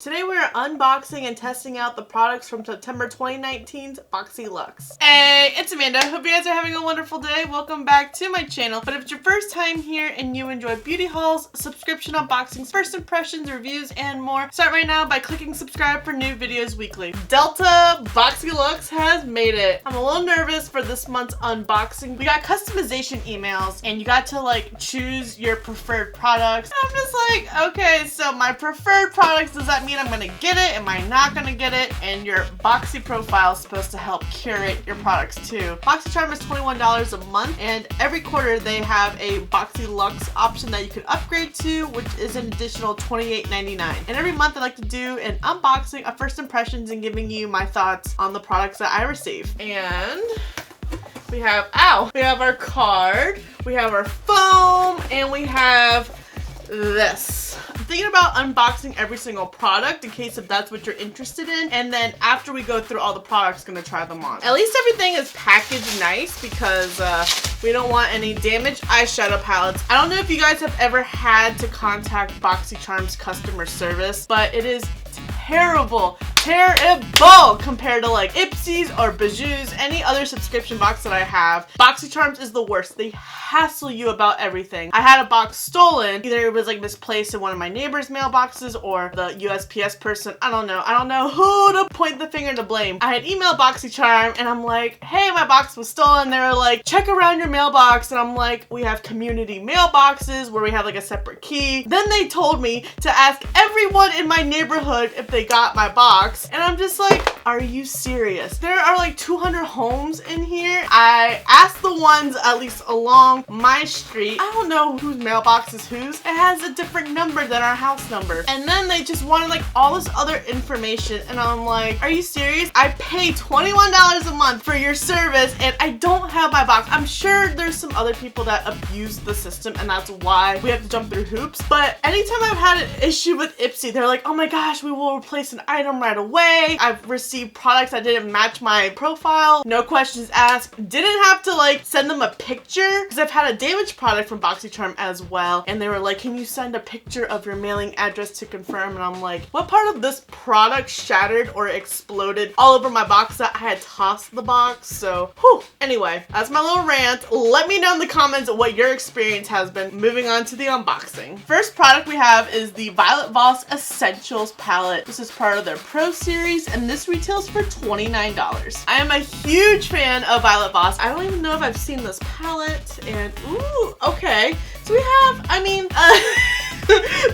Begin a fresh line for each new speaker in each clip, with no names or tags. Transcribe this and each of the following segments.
Today we're unboxing and testing out the products from September 2019's Boxyluxe. Hey, it's Amanda. Hope you guys are having a wonderful day. Welcome back to my channel. But if it's your first time here and you enjoy beauty hauls, subscription unboxings, first impressions, reviews, and more, start right now by clicking subscribe for new videos weekly. Delta Boxyluxe has made it. I'm a little nervous for this month's unboxing. We got customization emails and you got to choose your preferred products. I'm just like, okay, so my preferred products, does that mean I'm gonna get it? Am I not gonna get it? And your Boxy profile is supposed to help curate your products too. Boxycharm is $21 a month, and every quarter they have a Boxyluxe option that you can upgrade to, which is an additional $28.99. And every month I like to do an unboxing of first impressions and giving you my thoughts on the products that I receive. And we have, we have our card, we have our foam, and we have this. I'm thinking about unboxing every single product in case if that's what you're interested in, and then after we go through all the products, gonna try them on. At least everything is packaged nice because we don't want any damaged eyeshadow palettes. I don't know if you guys have ever had to contact Boxycharm's customer service, but it is terrible compared to IPSY's or BIJOU's, any other subscription box that I have. Boxycharm's is the worst. They hassle you about everything. I had a box stolen. Either it was misplaced in one of my neighbor's mailboxes or the USPS person. I don't know who to point the finger to blame. I had emailed Boxycharm and I'm like, hey, my box was stolen. They were like, check around your mailbox. And I'm like, we have community mailboxes where we have a separate key. Then they told me to ask everyone in my neighborhood if they got my box. And I'm just like, are you serious? There are 200 homes in here. I asked the ones at least along my street. I don't know whose mailbox is whose. It has a different number than our house number. And then they just wanted all this other information. And I'm like, are you serious? I pay $21 a month for your service and I don't have my box. I'm sure there's some other people that abuse the system and that's why we have to jump through hoops. But anytime I've had an issue with IPSY, they're like, oh my gosh, we will replace an item right away. I've received products that didn't match my profile. No questions asked. Didn't have to send them a picture because I've had a damaged product from Boxycharm as well. And they were like, can you send a picture of your mailing address to confirm? And I'm like, what part of this product shattered or exploded all over my box that I had tossed the box? So, whew. Anyway, that's my little rant. Let me know in the comments what your experience has been. Moving on to the unboxing. First product we have is the VOSS Essentials palette. This is part of their Pro series and this retails for $29. I am a huge fan of VOSS. I don't even know if I've seen this palette, and ooh, okay. So we have,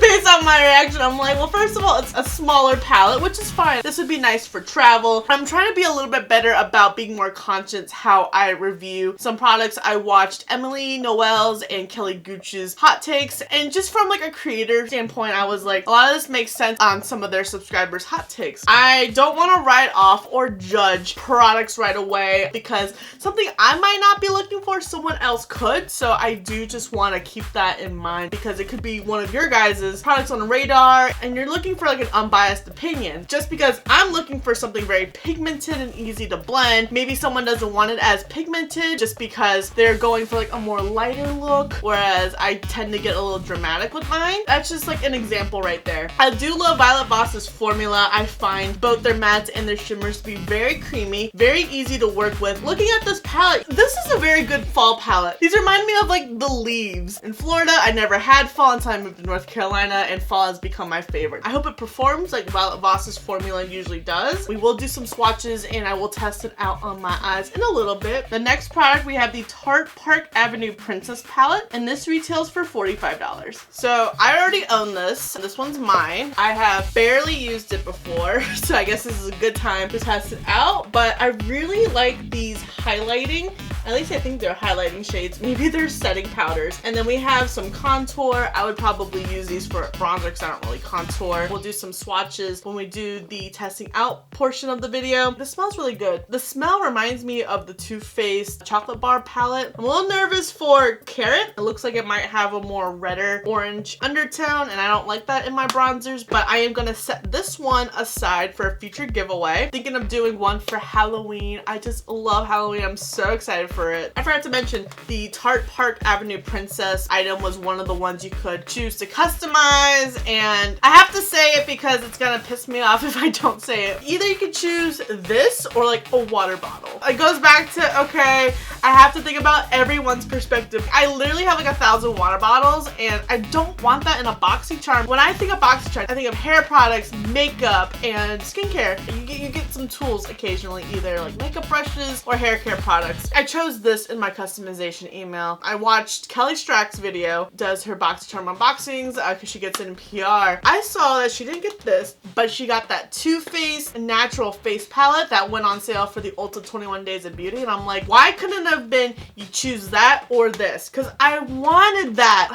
based on my reaction, I'm like, well, first of all, it's a smaller palette, which is fine. This would be nice for travel. I'm trying to be a little bit better about being more conscious how I review some products. I watched Emily Noel's and Kelly Gooch's hot takes, and just from a creator standpoint, I was like, a lot of this makes sense on some of their subscribers' hot takes. I don't want to write off or judge products right away because something I might not be looking for, someone else could. So I do just want to keep that in mind because it could be one of your guys' products on the radar and you're looking for an unbiased opinion. Just because I'm looking for something very pigmented and easy to blend, maybe someone doesn't want it as pigmented just because they're going for a more lighter look, whereas I tend to get a little dramatic with mine. That's just an example right there. I do love VOSS's formula. I find both their mattes and their shimmers to be very creamy, very easy to work with. Looking at this palette, this is a very good fall palette. These remind me of the leaves. In Florida, I never had fall until I moved to North Carolina, and fall has become my favorite. I hope it performs like VOSS's formula usually does. We will do some swatches and I will test it out on my eyes in a little bit. The next product, we have the Tarte Park Avenue Princess palette, and this retails for $45. So I already own this. This one's mine. I have barely used it before, so I guess this is a good time to test it out, but I really like these highlighting. At least I think they're highlighting shades. Maybe they're setting powders. And then we have some contour. I would probably use these for bronzer because I don't really contour. We'll do some swatches when we do the testing out portion of the video. This smells really good. The smell reminds me of the Too Faced chocolate bar palette. I'm a little nervous for Carrot. It looks like it might have a more redder orange undertone, and I don't like that in my bronzers, but I am gonna set this one aside for a future giveaway. Thinking of doing one for Halloween. I just love Halloween. I'm so excited for it. I forgot to mention the Tarte Park Avenue Princess item was one of the ones you could choose to customize, and I have to say it because it's gonna piss me off if I don't say it. Either you could choose this or like a water bottle. It goes back to, okay, I have to think about everyone's perspective. I literally have like 1,000 water bottles and I don't want that in a Boxycharm. When I think of Boxycharm, I think of hair products, makeup, and skincare. You get some tools occasionally, either like makeup brushes or hair care products. I chose this in my customization email. I watched Kelly Strack's video, does her Boxycharm unboxings because she gets it in PR. I saw that she didn't get this, but she got that Too Faced natural face palette that went on sale for the Ulta 21 Days of Beauty, and I'm like, why couldn't it have been you choose that or this? Because I wanted that.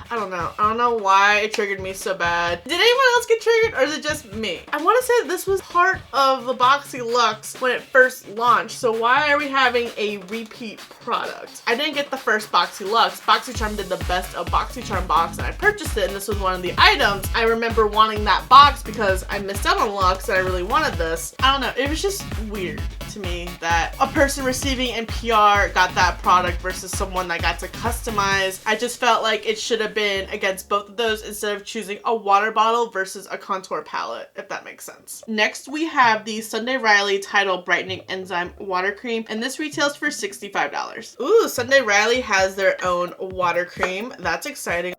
I don't know why it triggered me so bad. Did anyone else get triggered, or is it just me? I want to say that this was part of the Boxyluxe when it first launched, so why are we having a repeat product? I didn't get the first Boxyluxe. Boxycharm did the best of Boxycharm box, and I purchased it, and this was one of the items. I remember wanting that box because I missed out on Luxe and I really wanted this. I don't know, it was just weird to me that a person receiving in PR got that product versus someone that got to customize. I just felt like it should have been against both of those instead of choosing a water bottle versus a contour palette, if that makes sense. Next, we have the Sunday Riley TIDAL Brightening Enzyme Water Cream, and this retails for $65. Ooh, Sunday Riley has their own water cream. That's exciting.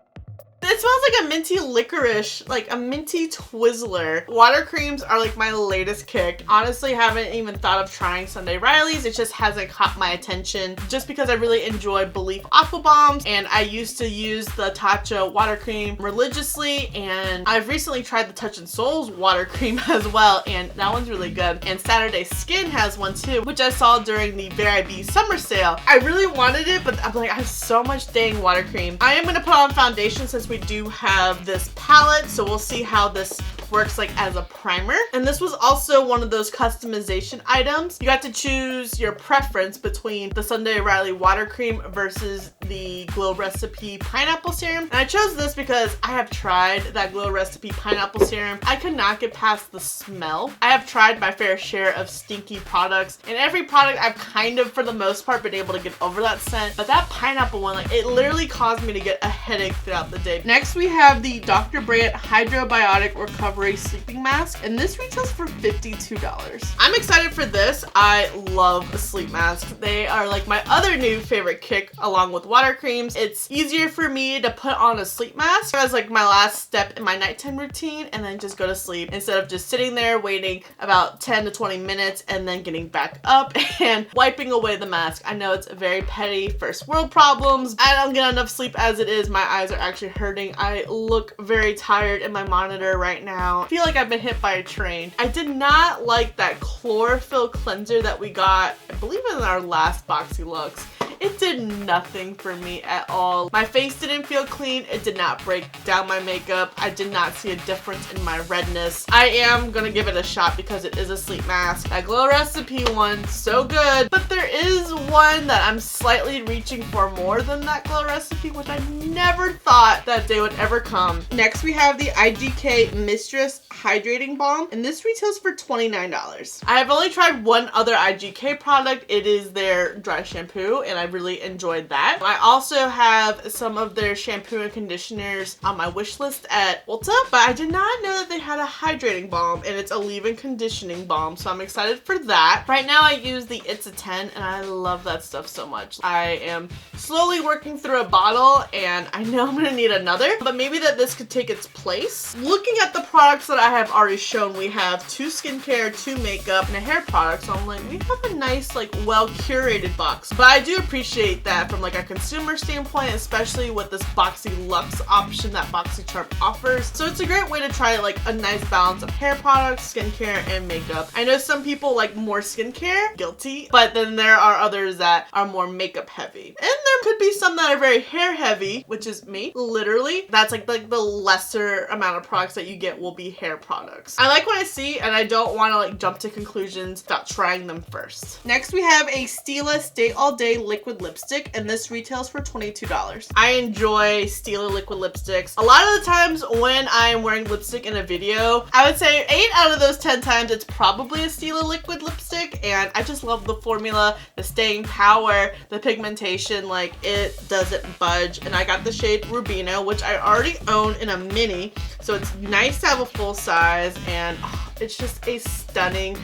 It smells like a minty licorice, like a minty Twizzler. Water creams are like my latest kick. Honestly, haven't even thought of trying Sunday Riley's. It just hasn't caught my attention just because I really enjoy Belief Aqua Bombs, and I used to use the Tatcha water cream religiously, and I've recently tried the Touch and Souls water cream as well, and that one's really good. And Saturday Skin has one too, which I saw during the BIJOU summer sale. I really wanted it, but I'm like, I have so much dang water cream. I am gonna put on foundation since we do have this palette, so we'll see how this works like as a primer. And this was also one of those customization items. You got to choose your preference between the Sunday Riley water cream versus the Glow Recipe pineapple serum. And I chose this because I have tried that Glow Recipe pineapple serum. I could not get past the smell. I have tried my fair share of stinky products, and every product I've kind of, for the most part, been able to get over that scent. But that pineapple one, like, it literally caused me to get a headache throughout the day. Next, we have the Dr. Brandt Hydrobiotic Recovery Sleeping Mask, and this retails for $52. I'm excited for this. I love sleep masks. They are like my other new favorite kick along with water creams. It's easier for me to put on a sleep mask as like my last step in my nighttime routine and then just go to sleep instead of just sitting there waiting about 10 to 20 minutes and then getting back up and wiping away the mask. I know it's a very petty first world problems. I don't get enough sleep as it is. My eyes are actually hurting. I look very tired in my monitor right now. I feel like I've been hit by a train. I did not like that chlorophyll cleanser that we got, I believe, in our last Boxyluxe. It did nothing for me at all. My face didn't feel clean. It did not break down my makeup. I did not see a difference in my redness. I am gonna give it a shot because it is a sleep mask. That Glow Recipe one, so good. But there is one that I'm slightly reaching for more than that Glow Recipe, which I never thought that day would ever come. Next, we have the IGK Mistress Hydrating Balm, and this retails for $29. I have only tried one other IGK product. It is their dry shampoo, and I really enjoyed that. I also have some of their shampoo and conditioners on my wish list at Ulta, but I did not know that they had a hydrating balm, and it's a leave-in conditioning balm, so I'm excited for that. Right now I use the It's a 10, and I love that stuff so much. I am slowly working through a bottle, and I know I'm gonna need another, but maybe that this could take its place. Looking at the products that I have already shown, we have 2 skincare, 2 makeup, and a hair product, so I'm like, we have a nice, like, well-curated box. But I do appreciate that from like a consumer standpoint, especially with this Boxyluxe option that Boxycharm offers. So it's a great way to try like a nice balance of hair products, skincare, and makeup. I know some people like more skincare, guilty, but then there are others that are more makeup heavy. And there could be some that are very hair heavy, which is me, literally. That's like the lesser amount of products that you get will be hair products. I like what I see, and I don't want to like jump to conclusions without trying them first. Next, we have a STILA Stay All Day Liquid liquid lipstick, and this retails for $22. I enjoy Stila liquid lipsticks. A lot of the times when I am wearing lipstick in a video, I would say 8 out of those 10 times it's probably a Stila liquid lipstick, and I just love the formula, the staying power, the pigmentation, like it doesn't budge. And I got the shade Rubino, which I already own in a mini, so it's nice to have a full size, and it's just a stunning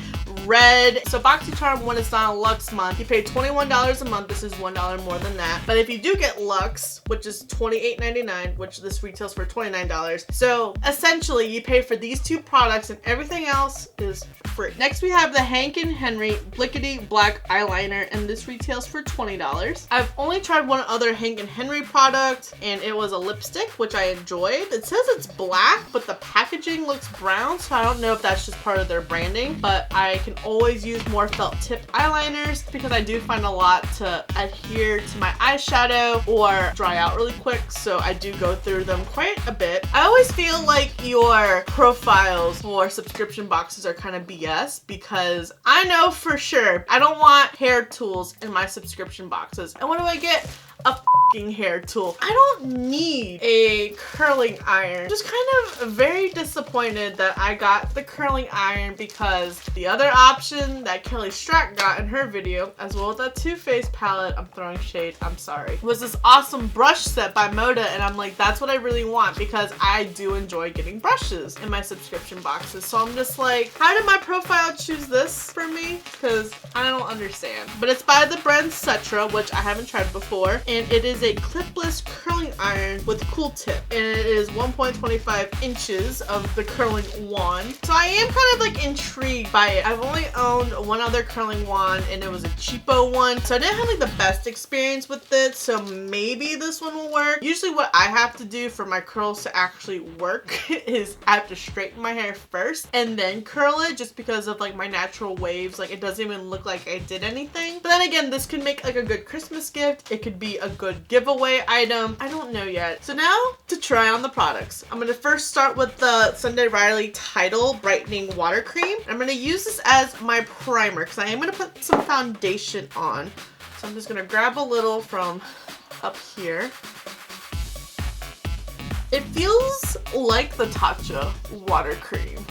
red. So Boxycharm, when it's not a Luxe month, you pay $21 a month. This is $1 more than that. But if you do get Luxe, which is $28.99, which this retails for $29. So essentially you pay for these two products and everything else is free. Next we have the Hank & Henry Blickety Black Eyeliner, and this retails for $20. I've only tried one other Hank & Henry product, and it was a lipstick, which I enjoyed. It says it's black, but the packaging looks brown, so I don't know if that's just part of their branding, but I can always use more felt tip eyeliners because I do find a lot to adhere to my eyeshadow or dry out really quick, so I do go through them quite a bit. I always feel like your profiles for subscription boxes are kind of BS because I know for sure I don't want hair tools in my subscription boxes. And what do I get? A fucking hair tool. I don't need a curling iron. Just kind of very disappointed that I got the curling iron because the other option that Kelly Strack got in her video, as well as that Too Faced palette, I'm throwing shade, I'm sorry, was this awesome brush set by Moda, and I'm like, that's what I really want because I do enjoy getting brushes in my subscription boxes. So I'm just like, how did my profile choose this for me? Because I don't understand. But it's by the brand Cetra, which I haven't tried before. And it is a clipless curling iron with cool tip, and it is 1.25 inches of the curling wand. So I am kind of like intrigued by it. I've only owned one other curling wand, and it was a cheapo one, so I didn't have like the best experience with it, so maybe this one will work. Usually what I have to do for my curls to actually work is I have to straighten my hair first and then curl it, just because of like my natural waves. Like it doesn't even look like I did anything. But then again, this could make like a good Christmas gift. It could be a good giveaway item. I don't know yet. So now to try on the products. I'm gonna first start with the Sunday Riley TIDAL Brightening Water Cream. I'm gonna use this as my primer because I am gonna put some foundation on. So I'm just gonna grab a little from up here. It feels like the Tatcha water cream.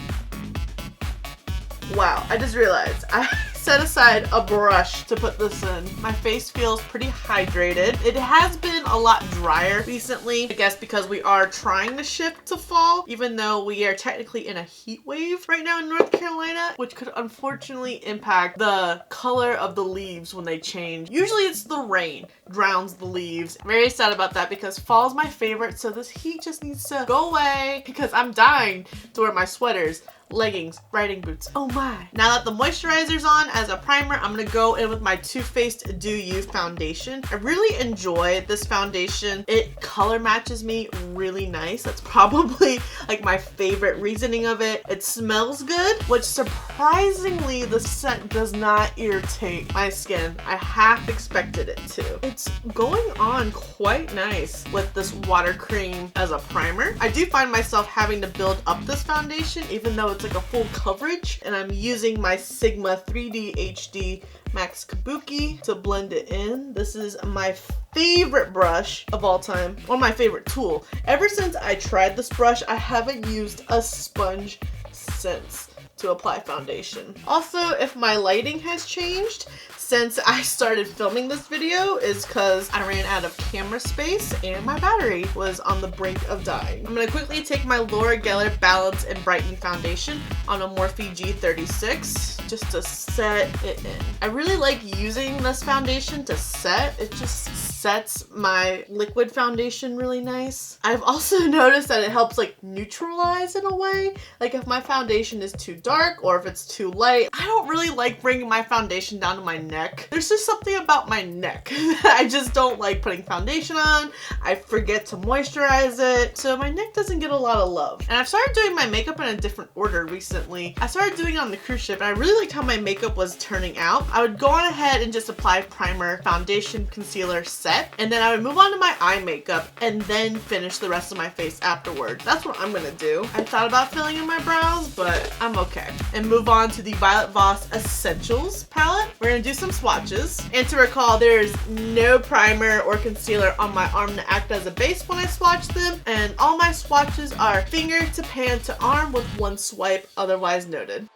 Wow, I just realized I set aside a brush to put this in. My face feels pretty hydrated. It has been a lot drier recently, I guess because we are trying to shift to fall, even though we are technically in a heat wave right now in North Carolina, which could unfortunately impact the color of the leaves when they change. Usually it's the rain drowns the leaves. Very sad about that because fall is my favorite, so this heat just needs to go away because I'm dying to wear my sweaters, leggings, riding boots. Oh my. Now that the moisturizer's on as a primer, I'm gonna go in with my Too Faced Do You foundation. I really enjoy this foundation. It color matches me really nice. That's probably like my favorite reasoning of it. It smells good, which surprisingly the scent does not irritate my skin. I half expected it to. It's going on quite nice with this water cream as a primer. I do find myself having to build up this foundation even though it's like a full coverage, and I'm using my Sigma 3D HD Max Kabuki to blend it in. This is my favorite brush of all time, or my favorite tool. Ever since I tried this brush, I haven't used a sponge since to apply foundation. Also, if my lighting has changed since I started filming this video is because I ran out of camera space and my battery was on the brink of dying. I'm gonna quickly take my Laura Geller Balance and Brighten Foundation on a Morphe G36 just to set it in. I really like using this foundation to set. It just sets my liquid foundation really nice. I've also noticed that it helps like neutralize in a way. Like if my foundation is too dark or if it's too light, I don't really like bringing my foundation down to my neck. There's just something about my neck that I just don't like putting foundation on. I forget to moisturize it, so my neck doesn't get a lot of love. And I've started doing my makeup in a different order recently. I started doing it on the cruise ship and I really liked how my makeup was turning out. I would go on ahead and just apply primer, foundation, concealer, set. set, and then I would move on to my eye makeup and then finish the rest of my face afterwards. That's what I'm gonna do. I thought about filling in my brows, but I'm okay. And move on to the Violet Voss Essentials palette. We're gonna do some swatches. And to recall, there's no primer or concealer on my arm to act as a base when I swatch them, and all my swatches are finger to pan to arm with one swipe, otherwise noted.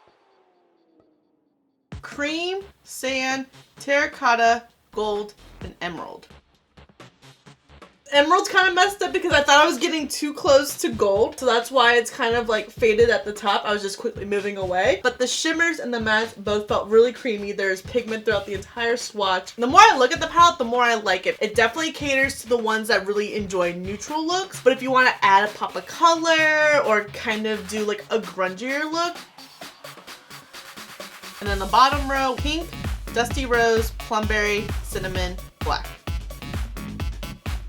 Cream, sand, terracotta, gold, and emerald. Emerald's kind of messed up because I thought I was getting too close to gold, so that's why it's kind of like faded at the top. I was just quickly moving away. But the shimmers and the mattes both felt really creamy. There's pigment throughout the entire swatch. The more I look at the palette, the more I like it. It definitely caters to the ones that really enjoy neutral looks, but if you want to add a pop of color or kind of do like a grungier look. And then the bottom row, pink, dusty rose, plumberry, cinnamon, black.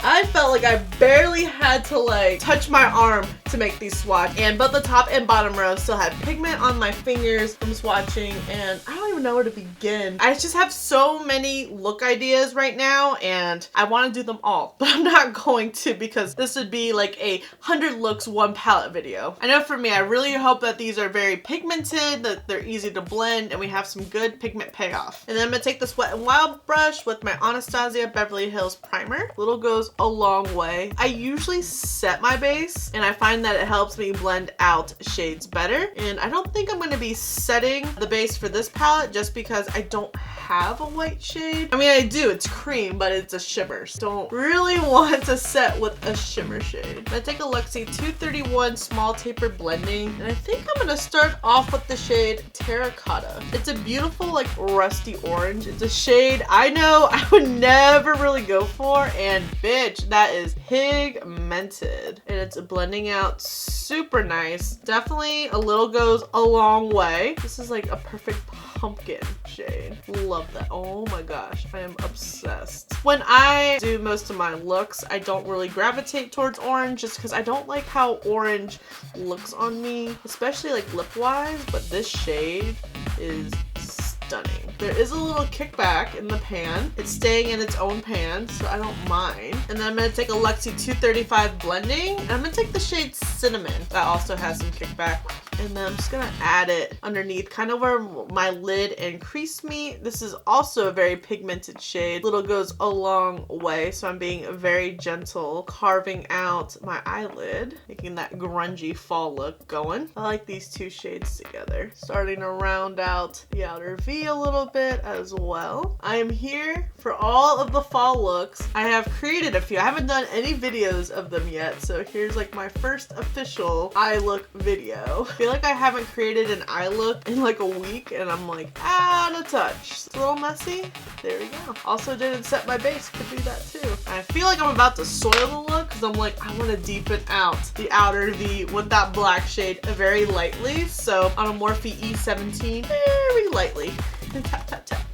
I felt like I barely had to like touch my arm to make these swatch, and both the top and bottom row still had pigment on my fingers from swatching, and I don't even know where to begin. I just have so many look ideas right now and I want to do them all, but I'm not going to because this would be like a 100 looks one palette video. I know for me, I really hope that these are very pigmented, that they're easy to blend, and we have some good pigment payoff. And then I'm gonna take this Wet n Wild brush with my Anastasia Beverly Hills primer. Little goes a long way. I usually set my base and I find that it helps me blend out shades better, and I don't think I'm going to be setting the base for this palette just because I don't have a white shade. I mean, I do, it's cream, but it's a shimmer, so don't really want to set with a shimmer shade. I'm gonna take a Luxie 231 small taper blending, and I think I'm gonna start off with the shade Terracotta. It's a beautiful like rusty orange. It's a shade I know I would never really go for, and bitch, that is pigmented, and it's blending out super nice. Definitely a little goes a long way. This is like a perfect pumpkin shade. Love that. Oh my gosh, I am obsessed. When I do most of my looks, I don't really gravitate towards orange just because I don't like how orange looks on me, especially like lip wise, but this shade is stunning. There is a little kickback in the pan. It's staying in its own pan, so I don't mind. And then I'm going to take a Luxie 235 blending, and I'm going to take the shade Cinnamon. That also has some kickback. And then I'm just going to add it underneath, kind of where my lid and crease meet. This is also a very pigmented shade. Little goes a long way, so I'm being very gentle, carving out my eyelid, making that grungy fall look going. I like these two shades together. Starting to round out the outer V a little bit as well. I am here for all of the fall looks. I have created a few. I haven't done any videos of them yet, so here's like my first official eye look video. I feel like I haven't created an eye look in like a week, and I'm like out of touch. It's a little messy. There we go. Also didn't set my base. Could do that too. I feel like I'm about to soil the look because I'm like, I want to deepen out the outer V with that black shade very lightly. So on a Morphe E17, very lightly, and tap, tap, tap,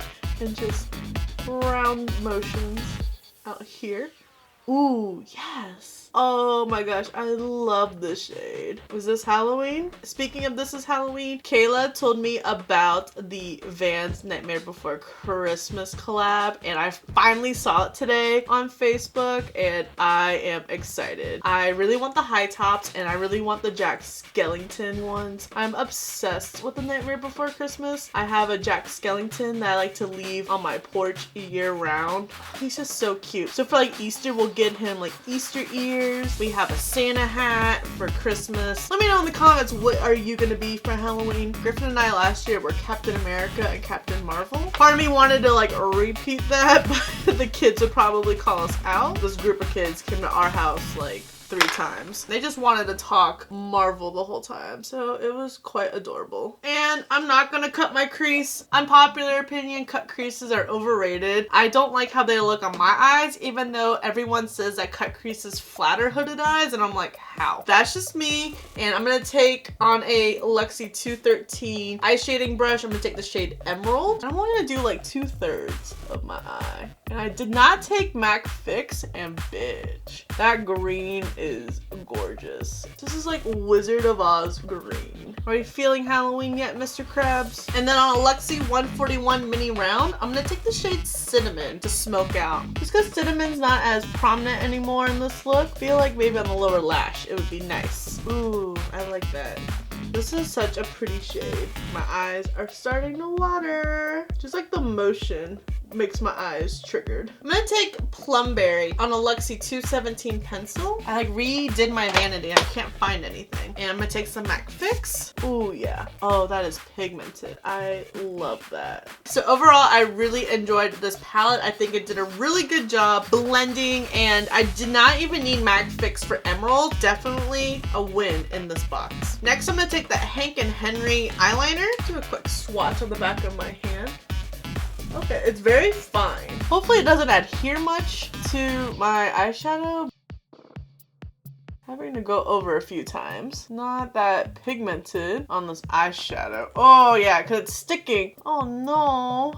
and just round motions out here. Ooh, yes. Oh my gosh, I love this shade. Was this Halloween? Speaking of This Is Halloween, Kayla told me about the Vans Nightmare Before Christmas collab, and I finally saw it today on Facebook, and I am excited. I really want the high tops, and I really want the Jack Skellington ones. I'm obsessed with the Nightmare Before Christmas. I have a Jack Skellington that I like to leave on my porch year round. He's just so cute. So for like Easter, we'll get him like Easter ears. We have a Santa hat for Christmas. Let me know in the comments, what are you gonna be for Halloween? Griffin and I last year were Captain America and Captain Marvel. Part of me wanted to like repeat that, but the kids would probably call us out. This group of kids came to our house like 3 times. They just wanted to talk Marvel the whole time, so it was quite adorable. And I'm not gonna cut my crease. Unpopular opinion, cut creases are overrated. I don't like how they look on my eyes, even though everyone says that cut creases flatter hooded eyes, and I'm like, how. That's just me, and I'm gonna take on a Luxie 213 eye shading brush. I'm gonna take the shade Emerald. I'm only gonna do like 2/3 of my eye. And I did not take MAC Fix, and bitch, that green is gorgeous. This is like Wizard of Oz green. Are you feeling Halloween yet, Mr. Krabs? And then on a Luxie 141 mini round, I'm gonna take the shade Cinnamon to smoke out. Just because Cinnamon's not as prominent anymore in this look, I feel like maybe on the lower lash it would be nice. Ooh, I like that. This is such a pretty shade. My eyes are starting to water. Just like the motion makes my eyes triggered. I'm gonna take Plumberry on a Luxie 217 pencil. I like redid my vanity. I can't find anything. And I'm gonna take some MAC Fix. Ooh, yeah. Oh, that is pigmented. I love that. So overall, I really enjoyed this palette. I think it did a really good job blending, and I did not even need MAC Fix for Emerald. Definitely a win in this box. Next, I'm gonna take that Hank and Henry eyeliner. Do a quick swatch on the back of my hand. Okay, it's very fine. Hopefully it doesn't adhere much to my eyeshadow. Having to go over a few times. Not that pigmented on this eyeshadow. Oh yeah, because it's sticking. Oh no.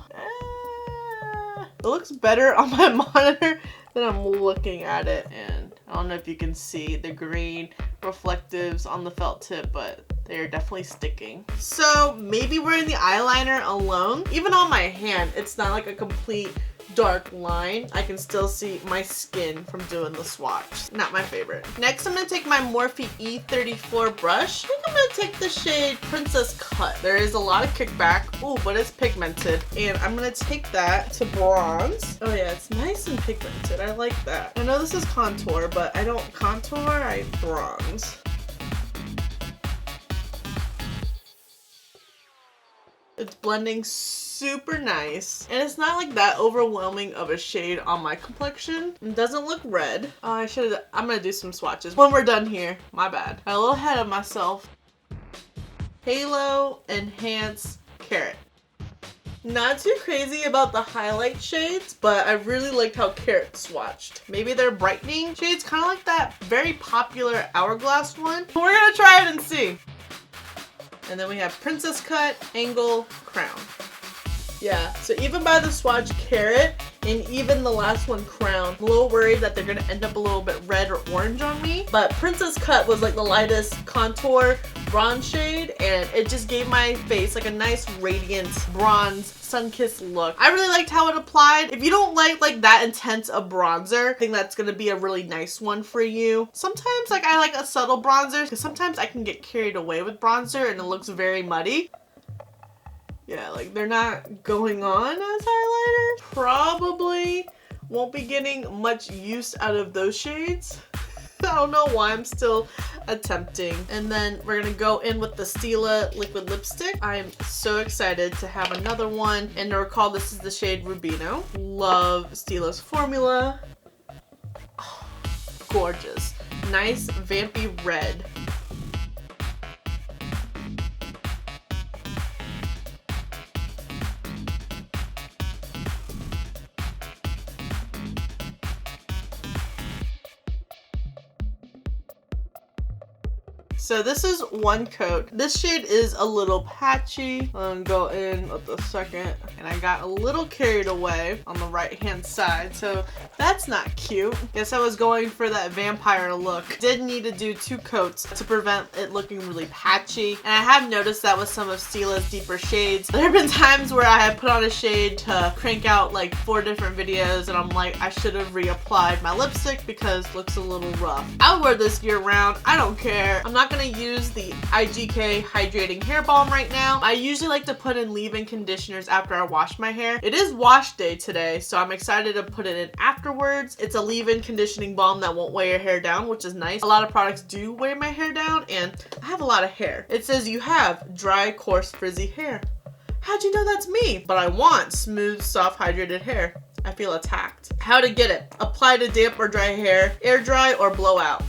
It looks better on my monitor than I'm looking at it. And I don't know if you can see the green reflectives on the felt tip, but they're definitely sticking. So maybe wearing the eyeliner alone, even on my hand, it's not like a complete dark line. I can still see my skin from doing the swatch. Not my favorite. Next, I'm gonna take my Morphe E34 brush. I think I'm gonna take the shade Princess Cut. There is a lot of kickback. Ooh, but it's pigmented. And I'm gonna take that to bronze. Oh yeah, it's nice and pigmented. I like that. I know this is contour, but I don't contour, I bronze. It's blending super nice, and it's not like that overwhelming of a shade on my complexion. It doesn't look red. I'm gonna do some swatches when we're done here. My bad. I'm a little ahead of myself. Halo, Enhance, Carrot. Not too crazy about the highlight shades, but I really liked how Carrot swatched. Maybe they're brightening shades, kind of like that very popular Hourglass one. We're gonna try it and see. And then we have Princess Cut, Angle, Crown. Yeah, so even by the swatch Carrot and even the last one Crown, I'm a little worried that they're gonna end up a little bit red or orange on me. But Princess Cut was like the lightest contour bronze shade, and it just gave my face like a nice radiant bronze sun-kissed look. I really liked how it applied. If you don't like that intense a bronzer, I think that's gonna be a really nice one for you. Sometimes like I like a subtle bronzer because sometimes I can get carried away with bronzer and it looks very muddy. Yeah, like they're not going on as highlighter. Probably won't be getting much use out of those shades. I don't know why I'm still attempting. And then we're gonna go in with the Stila liquid lipstick. I'm so excited to have another one. And to recall, this is the shade Rubino. Love Stila's formula. Oh, gorgeous. Nice vampy red. So this is one coat. This shade is a little patchy. I'm gonna go in with the second, and I got a little carried away on the right hand side, so that's not cute. Guess I was going for that vampire look. Did need to do 2 coats to prevent it looking really patchy, and I have noticed that with some of Stila's deeper shades. There have been times where I have put on a shade to crank out like 4 different videos, and I'm like, I should have reapplied my lipstick because it looks a little rough. I'll wear this year round. I don't care. I'm not gonna use the IGK hydrating hair balm right now. I usually like to put in leave-in conditioners after I wash my hair. It is wash day today, so I'm excited to put it in afterwards. It's a leave-in conditioning balm that won't weigh your hair down, which is nice. A lot of products do weigh my hair down, and I have a lot of hair. It says you have dry, coarse, frizzy hair. How'd you know that's me? But I want smooth, soft, hydrated hair. I feel attacked. How to get it? Apply to damp or dry hair, air dry or blow out.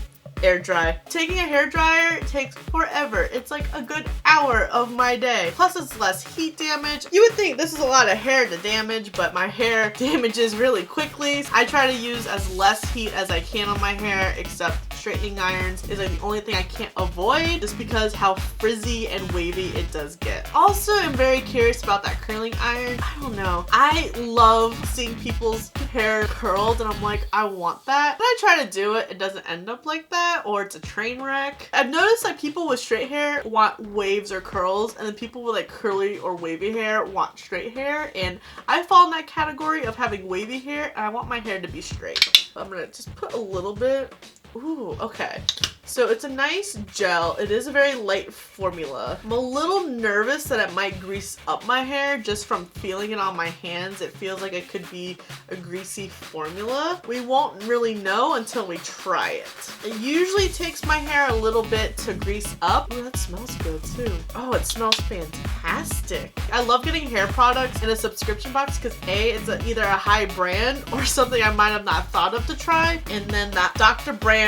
Air dry. Taking a hair dryer takes forever. It's like a good hour of my day. Plus it's less heat damage. You would think this is a lot of hair to damage, but my hair damages really quickly. I try to use as less heat as I can on my hair, except straightening irons is like the only thing I can't avoid just because how frizzy and wavy it does get. Also, I'm very curious about that curling iron. I don't know. I love seeing people's hair curled and I'm like, I want that. When I try to do it, it doesn't end up like that, or it's a train wreck. I've noticed like people with straight hair want waves or curls, and then people with like curly or wavy hair want straight hair, and I fall in that category of having wavy hair and I want my hair to be straight. I'm gonna just put a little bit. Ooh, okay. So it's a nice gel. It is a very light formula. I'm a little nervous that it might grease up my hair just from feeling it on my hands. It feels like it could be a greasy formula. We won't really know until we try it. It usually takes my hair a little bit to grease up. Ooh, that smells good too. Oh, it smells fantastic. I love getting hair products in a subscription box because A, it's either a high brand or something I might have not thought of to try. And then that Dr. BRANDT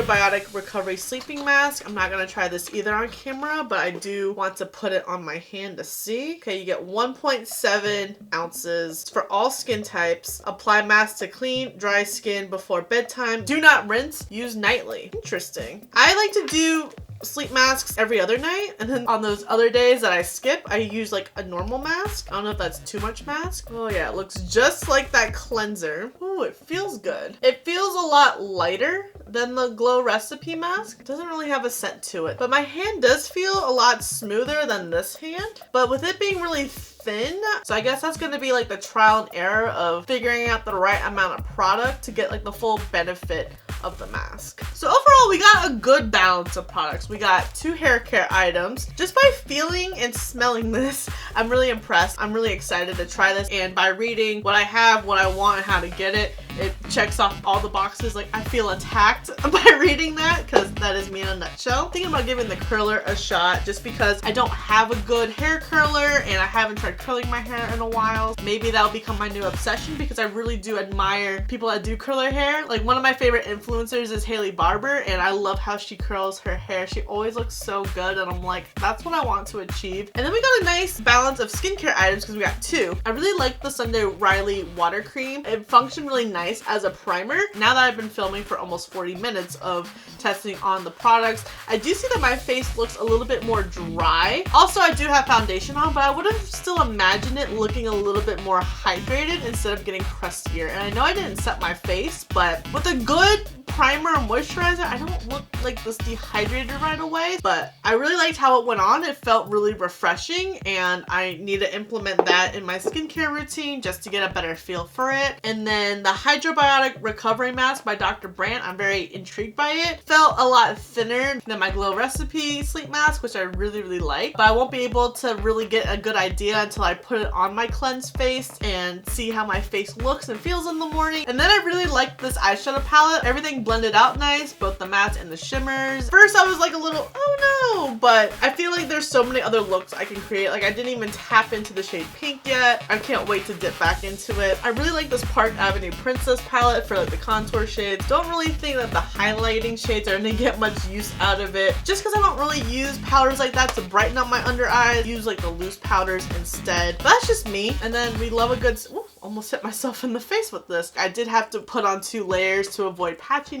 BIOTIC Recovery Sleeping Mask. I'm not going to try this either on camera, but I do want to put it on my hand to see. Okay, you get 1.7 ounces. It's for all skin types. Apply mask to clean, dry skin before bedtime. Do not rinse. Use nightly. Interesting. I like to do sleep masks every other night, and then on those other days that I skip, I use like a normal mask. I don't know if that's too much mask. Oh yeah, it looks just like that cleanser. Ooh, it feels good. It feels a lot lighter than the Glow Recipe mask. It doesn't really have a scent to it, but my hand does feel a lot smoother than this hand, but with it being really thin, so I guess that's going to be like the trial and error of figuring out the right amount of product to get like the full benefit of the mask. So overall, we got a good balance of products. We got 2 hair care items. Just by feeling and smelling this, I'm really impressed. I'm really excited to try this, and by reading what I have, what I want, and how to get it, it checks off all the boxes. Like, I feel attacked by reading that because that is me in a nutshell. Thinking about giving the curler a shot just because I don't have a good hair curler and I haven't tried curling my hair in a while. Maybe that'll become my new obsession because I really do admire people that do curl their hair. Like, one of my favorite influencers is Haley Barber, and I love how she curls her hair. She always looks so good, and I'm like, that's what I want to achieve. And then we got a nice balance of skincare items because we got 2. I really like the Sunday Riley water cream. It functioned really nice as a primer. Now that I've been filming for almost 40 minutes of testing on the products, I do see that my face looks a little bit more dry. Also, I do have foundation on, but I would have still imagined it looking a little bit more hydrated instead of getting crustier. And I know I didn't set my face, but with a good primer and moisturizer, I don't look like this dehydrated right away, but I really liked how it went on. It felt really refreshing, and I need to implement that in my skincare routine just to get a better feel for it. And then the Hydrobiotic Recovery Mask by Dr. BRANDT, I'm very intrigued by it. Felt a lot thinner than my Glow Recipe sleep mask, which I really like, but I won't be able to really get a good idea until I put it on my cleansed face and see how my face looks and feels in the morning. And then I really liked this eyeshadow palette. Everything blended out nice, both the mattes and the shimmers. First I was like a little, oh no, but I feel like there's so many other looks I can create. Like, I didn't even tap into the shade pink yet. I can't wait to dip back into it. I really like this Park Avenue Princess palette for like the contour shades. Don't really think that the highlighting shades are gonna get much use out of it, just because I don't really use powders like that to brighten up my under eyes. Use like the loose powders instead. But that's just me. And then we love a good, ooh, almost hit myself in the face with this. I did have to put on 2 layers to avoid patchiness.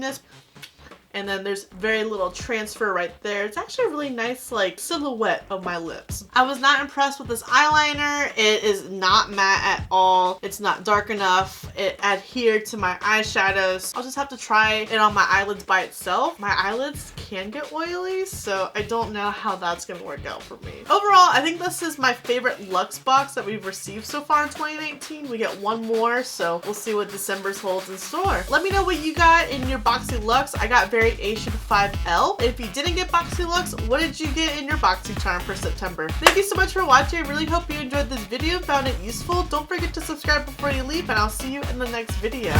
And then there's very little transfer right there. It's actually a really nice like silhouette of my lips. I was not impressed with this eyeliner. It is not matte at all. It's not dark enough. It adhered to my eyeshadows. I'll just have to try it on my eyelids by itself. My eyelids can get oily, so I don't know how that's gonna work out for me. Overall, I think this is my favorite Luxe box that we've received so far in 2019. We get 1 more, so we'll see what December's holds in store. Let me know what you got in your Boxyluxe. I got Variation 5L. If you didn't get Boxyluxe, what did you get in your Boxycharm for September? Thank you so much for watching. I really hope you enjoyed this video, found it useful. Don't forget to subscribe before you leave, and I'll see you in the next video.